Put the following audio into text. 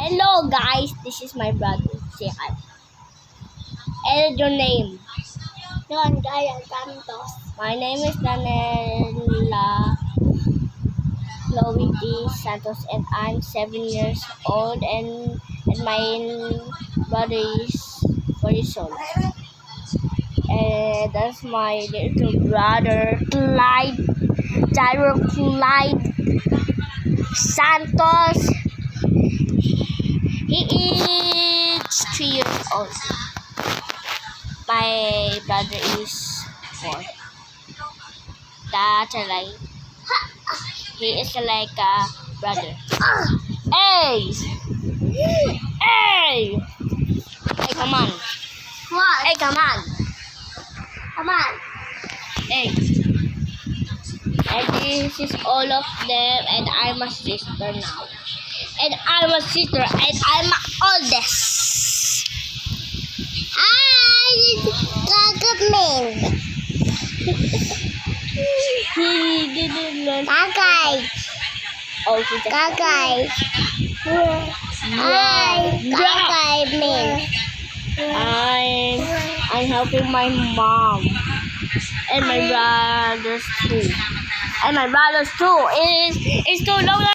Hello guys, this is my brother. Say hi. And your name? Don Gaya Santos. My name is Daniela Chloe D. Santos and I'm 7 years old and my brother is 4 years old. And that's my little brother Clyde Santos. He is 3 years old. My brother is 4. That's like he is like a brother. Hey! Hey! Hey, come on. What? Hey, come on. Come on. Hey. And this is all of them, and I'm a sister now. And I'm a sister, and I'm the oldest. Hi, Gagamin. He didn't learn. Gagay. Oh, he just Gagay. Hi, Gagamin. I'm helping my mom and my brothers too. And my brothers too is too long.